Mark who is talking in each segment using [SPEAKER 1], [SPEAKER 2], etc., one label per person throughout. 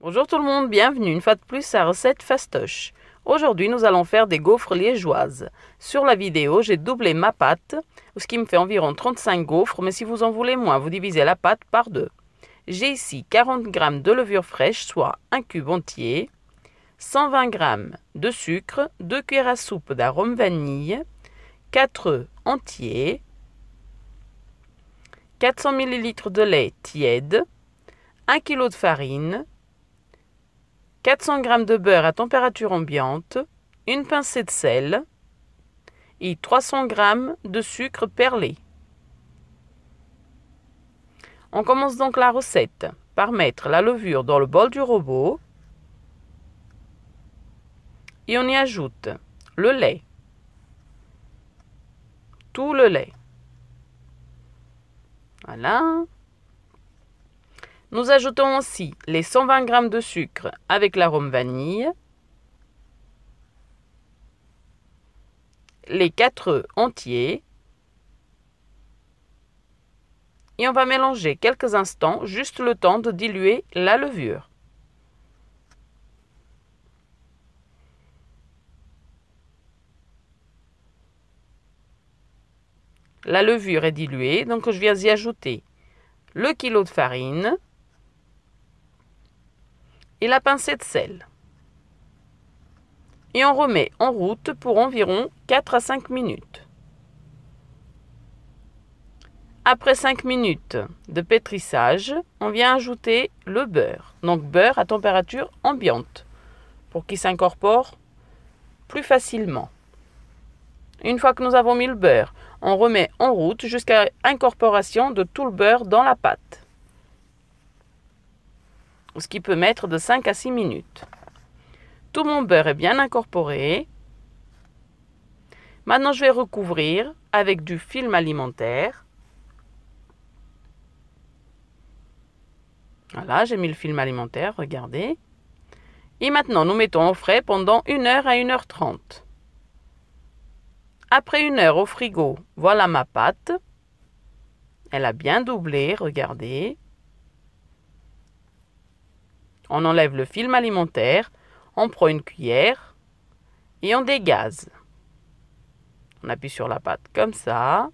[SPEAKER 1] Bonjour tout le monde, bienvenue une fois de plus à Recette Fastoche. Aujourd'hui, nous allons faire des gaufres liégeoises. Sur la vidéo, j'ai doublé ma pâte, ce qui me fait environ 35 gaufres, mais si vous en voulez moins, vous divisez la pâte par 2. J'ai ici 40 g de levure fraîche, soit un cube entier, 120 g de sucre, 2 cuillères à soupe d'arôme vanille, 4 œufs entiers, 400 ml de lait tiède, 1 kg de farine, 400 g de beurre à température ambiante, une pincée de sel et 300 g de sucre perlé. On commence donc la recette par mettre la levure dans le bol du robot et on y ajoute le lait, tout le lait. Voilà. Nous ajoutons aussi les 120 g de sucre avec l'arôme vanille, les 4 œufs entiers et on va mélanger quelques instants, juste le temps de diluer la levure. La levure est diluée, donc je viens y ajouter le kilo de farine et la pincée de sel. Et on remet en route pour environ 4 à 5 minutes. Après 5 minutes de pétrissage, on vient ajouter le beurre. Donc beurre à température ambiante pour qu'il s'incorpore plus facilement. Une fois que nous avons mis le beurre, on remet en route jusqu'à incorporation de tout le beurre dans la pâte. Ce qui peut mettre de 5 à 6 minutes. Tout mon beurre est bien incorporé. Maintenant, je vais recouvrir avec du film alimentaire. Voilà, j'ai mis le film alimentaire, regardez. Et maintenant, nous mettons au frais pendant 1 heure à 1 h 30. Après 1 heure au frigo, voilà ma pâte. Elle a bien doublé, regardez. On enlève le film alimentaire, on prend une cuillère et on dégaze. On appuie sur la pâte comme ça.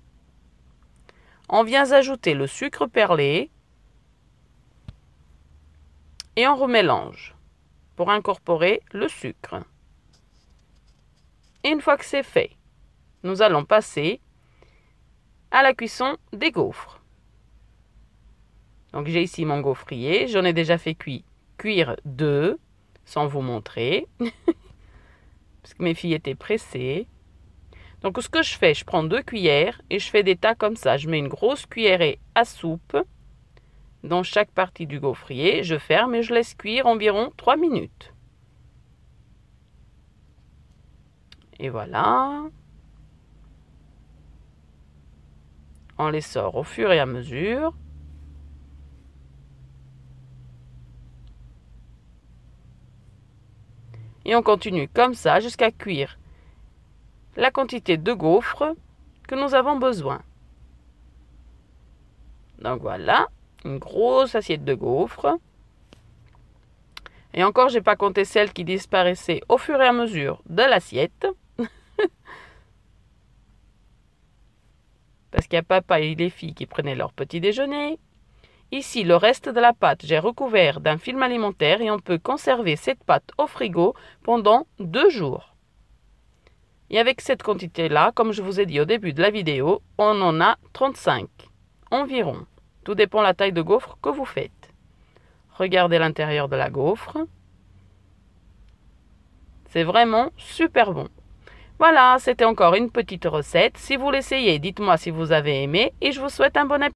[SPEAKER 1] On vient ajouter le sucre perlé et on remélange pour incorporer le sucre. Et une fois que c'est fait, nous allons passer à la cuisson des gaufres. Donc j'ai ici mon gaufrier, j'en ai déjà fait cuire 2, sans vous montrer, parce que mes filles étaient pressées. Donc ce que je fais, je prends 2 cuillères et je fais des tas comme ça. Je mets une grosse cuillerée à soupe dans chaque partie du gaufrier. Je ferme et je laisse cuire environ 3 minutes. Et voilà. On les sort au fur et à mesure. Et on continue comme ça jusqu'à cuire la quantité de gaufres que nous avons besoin. Donc voilà, une grosse assiette de gaufres. Et encore, je n'ai pas compté celles qui disparaissaient au fur et à mesure de l'assiette. Parce qu'il y a papa et les filles qui prenaient leur petit déjeuner. Ici, le reste de la pâte, j'ai recouvert d'un film alimentaire et on peut conserver cette pâte au frigo pendant 2 jours. Et avec cette quantité-là, comme je vous ai dit au début de la vidéo, on en a 35 environ. Tout dépend de la taille de gaufre que vous faites. Regardez l'intérieur de la gaufre. C'est vraiment super bon. Voilà, c'était encore une petite recette. Si vous l'essayez, dites-moi si vous avez aimé et je vous souhaite un bon appétit.